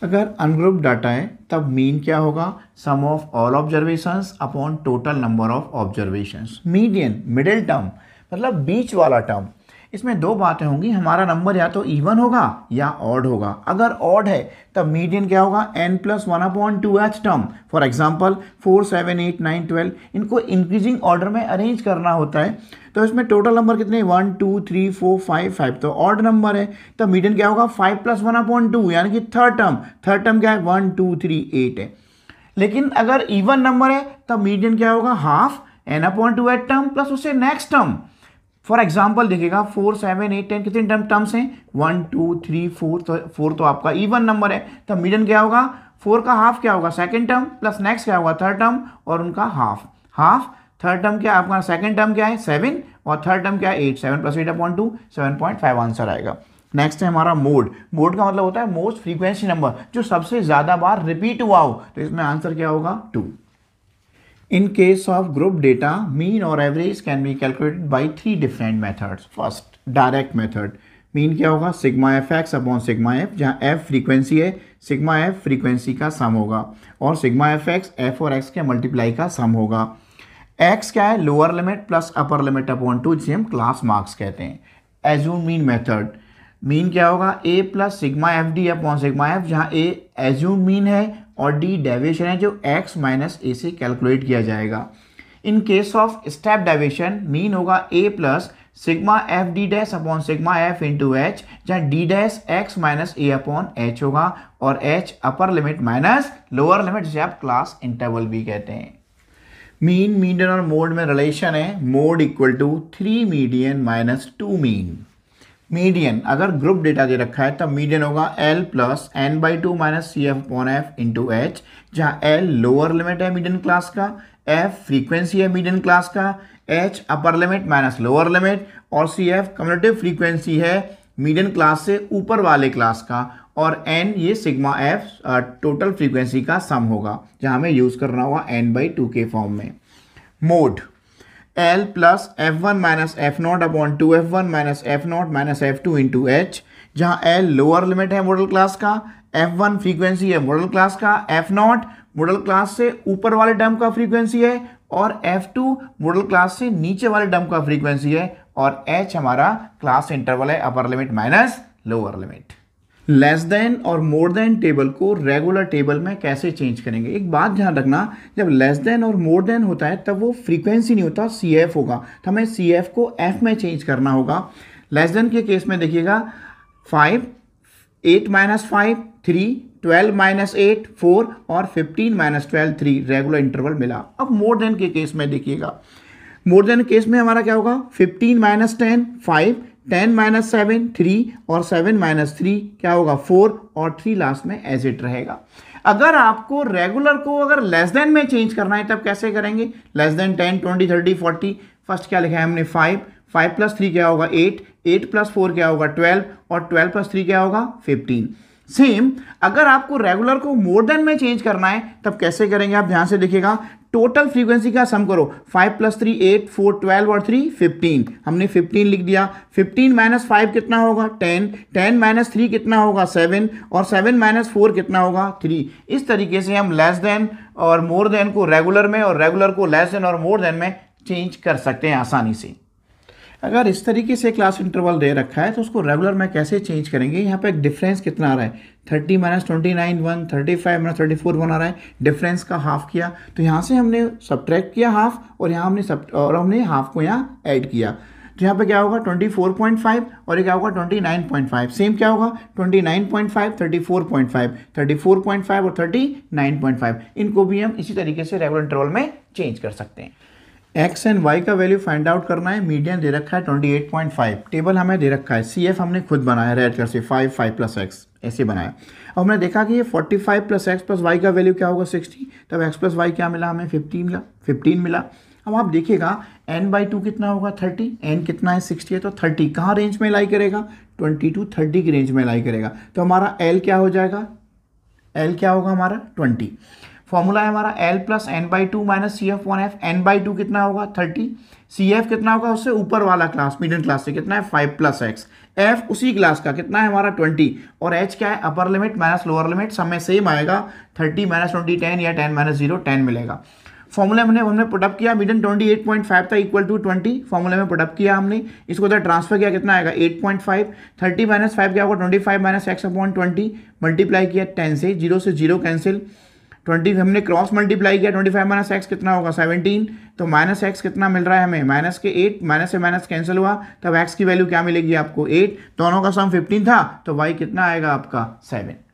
अगर ungrouped data है तब मीन क्या होगा, sum of all observations upon total number of observations. Median middle term मतलब बीच वाला टर्म, इसमें दो बातें होंगी, हमारा नंबर या तो इवन होगा या ऑड होगा। अगर ऑड है तब मीडियन क्या होगा, n+1/2h टर्म। फॉर एग्जांपल 4, 7, 8, 9, 12 इनको इंक्रीजिंग ऑर्डर में अरेंज करना होता है, तो इसमें टोटल नंबर कितने 1, 2, 3, 4, 5, 5 तो ऑड नंबर है, तब मीडियन क्या होगा 5+1/2 यानी कि थर्ड टर्म क्या है 1, 2, 3, 8 है। लेकिन अगर इवन नंबर है तब मीडियन क्या होगा हाफ n/2h टर्म प्लस उससे नेक्स्ट टर्म। फॉर एग्जाम्पल देखिएगा 4, 7, 8, 10 कितने टर्म्स हैं 1, 2, 3, 4, तो 4 तो आपका इवन नंबर है, तब मीडियन क्या होगा 4 का हाफ क्या होगा सेकंड टर्म प्लस नेक्स्ट क्या होगा थर्ड टर्म और उनका हाफ थर्ड टर्म क्या आपका सेकंड टर्म क्या है 7 और थर्ड टर्म क्या है 8, 7 + 8/2 7.5 आंसर आएगा। नेक्स्ट है हमारा मोड का मतलब होता है मोस्ट फ्रीक्वेंसी नंबर, जो सबसे ज्यादा बार रिपीट हुआ हो, तो इसमें आंसर क्या होगा 2। In case of group data, mean or average can be calculated by 3 different methods. First, direct method. Mean क्या होगा sigma F x upon sigma F, जहाँ एफ फ्रीक्वेंसी है, सिग्मा एफ फ्रीक्वेंसी का सम होगा और सिग्मा एफ एक्स एफ और x के multiply का सम होगा। एक्स क्या है lower limit plus upper limit upon 2, जिसे हम क्लास मार्क्स कहते हैं। एज्यूम मीन मेथड, मीन क्या होगा A plus sigma F D upon sigma F, जहाँ ए एज्यूम मीन है और डी डेविएशन है जो x माइनस ए से कैलकुलेट किया जाएगा। In case of step deviation mean होगा a plus sigma F D dash upon sigma F into H, जहाँ D dash x minus A upon H होगा और h upper limit minus lower limit, जिसे आप class interval भी कहते हैं। Mean median और मोड में रिलेशन है, mode equal to 3 median minus 2 mean. Median अगर ग्रुप डेटा दे रखा है तब मीडियन होगा L plus n/2 minus CF/F into H, जहाँ L लोअर लिमिट है मीडियन क्लास का, F फ्रीक्वेंसी है मीडियन क्लास का, H upper limit minus lower limit और CF कम्युलेटिव फ्रीक्वेंसी है मीडियन क्लास से ऊपर वाले क्लास का, और n ये सिग्मा F टोटल फ्रीक्वेंसी का सम होगा, जहाँ हमें यूज करना होगा n/2 के फॉर्म में। Mode L plus F1 minus F0 upon 2F1 minus F0 minus F2 into H, जहाँ L लोअर लिमिट है मॉडल क्लास का, F1 फ्रीक्वेंसी है मॉडल क्लास का, F0 मॉडल क्लास से ऊपर वाले टर्म का फ्रीक्वेंसी है और F2 मॉडल क्लास से नीचे वाले टर्म का फ्रीक्वेंसी है, और H हमारा क्लास इंटरवल है अपर limit minus lower limit. Less than और मोर देन टेबल को रेगुलर टेबल में कैसे चेंज करेंगे, एक बात ध्यान रखना, जब लेस देन और मोर देन होता है तब वो फ्रीक्वेंसी नहीं होता CF होगा, तो हमें CF को F में चेंज करना होगा। लेस देन के केस में देखिएगा 5, 8 माइनस 5 3, 12 माइनस 8 4 और 15 माइनस 12 3 रेगुलर इंटरवल मिला। अब मोर देन के केस में देखिएगा, मोर देन केस में हमारा क्या होगा 15 माइनस 10 5, 10 माइनस 7 3 और 7 माइनस 3 क्या होगा 4 और 3 लास्ट में एज इट रहेगा। अगर आपको रेगुलर को अगर लेस देन में चेंज करना है तब कैसे करेंगे, लेस देन 10 20 30 40, फर्स्ट क्या लिखा है हमने 5, 5 प्लस 3 क्या होगा 8, 8 प्लस 4 क्या होगा 12 और 12 प्लस 3 क्या होगा 15। सेम अगर आपको रेगुलर को मोर देन में चेंज करना है तब कैसे करेंगे, आप ध्यान से देखिएगा, टोटल फ्रीक्वेंसी का सम करो, 5 प्लस 3 8 4 12 और 3 15, हमने 15 लिख दिया। 15 माइनस 5 कितना होगा 10, 10 माइनस 3 कितना होगा 7 और 7 माइनस 4 कितना होगा 3। इस तरीके से हम लेस देन और मोर देन को रेगुलर में और रेगुलर को लेस देन और मोर देन में चेंज कर सकते हैं आसानी से। अगर इस तरीके से क्लास इंटरवल दे रखा है तो उसको रेगुलर में कैसे चेंज करेंगे, यहाँ पे एक डिफरेंस कितना आ रहा है 30 माइनस 29 1, 35 माइनस 34 1 आ रहा है, डिफरेंस का हाफ किया, तो यहाँ से हमने सब्ट्रैक्ट किया हाफ और यहाँ हमने हाफ को यहाँ ऐड किया, तो यहाँ पे क्या होगा 24.5 और ये क्या होगा 29.5, सेम क्या होगा 29.5 34.5 34.5 और 39.5, इनको भी हम इसी तरीके से रेगुलर इंटरवल में चेंज कर सकते हैं। एक्स एंड वाई का वैल्यू फाइंड आउट करना है, मीडियन दे रखा है 28.5, टेबल हमें दे रखा है, CF हमने खुद बनाया रेड कलर से 5 5 प्लस एक्स ऐसे बनाया। अब हमने देखा कि ये 45 प्लस एक्स प्लस वाई का वैल्यू क्या होगा 60, तब एक्स प्लस वाई क्या मिला हमें 15 मिला। अब आप देखिएगा n/2 कितना होगा 30, n कितना है 60 है, तो 30 कहाँ रेंज में लाई करेगा 20 to 30 की रेंज में लाई करेगा, तो हमारा L क्या हो जाएगा, L क्या होगा हमारा 20। फॉर्मूला है हमारा L plus N by two minus C F one F, N by two कितना होगा 30, सी एफ कितना होगा उससे ऊपर वाला क्लास मीडियम क्लास से कितना है 5 प्लस एक्स, एफ उसी क्लास का कितना है हमारा 20, और एच क्या है अपर लिमिट माइनस लोअर लिमिट, सब में सेम आएगा 30 माइनस 20 10 या 10 माइनस 0 10 मिलेगा। फॉर्मूले में हमने पुटअप किया, मीडियन 28.5 था इक्वल टू 20, फॉर्मूले में पुटअप किया हमने, इसको उधर ट्रांसफर किया कितना आएगा 8.5, 30 माइनस 5 क्या होगा 25 माइनस एक्स अपॉन 20, मल्टीप्लाई किया 10 से 0 कैंसिल, 20 हमने क्रॉस मल्टीप्लाई किया 25 माइनस एक्स कितना होगा 17, तो माइनस एक्स कितना मिल रहा है हमें माइनस के 8, माइनस से माइनस कैंसिल हुआ, तब एक्स की वैल्यू क्या मिलेगी आपको 8, दोनों का सम 15 था तो वाई कितना आएगा आपका 7।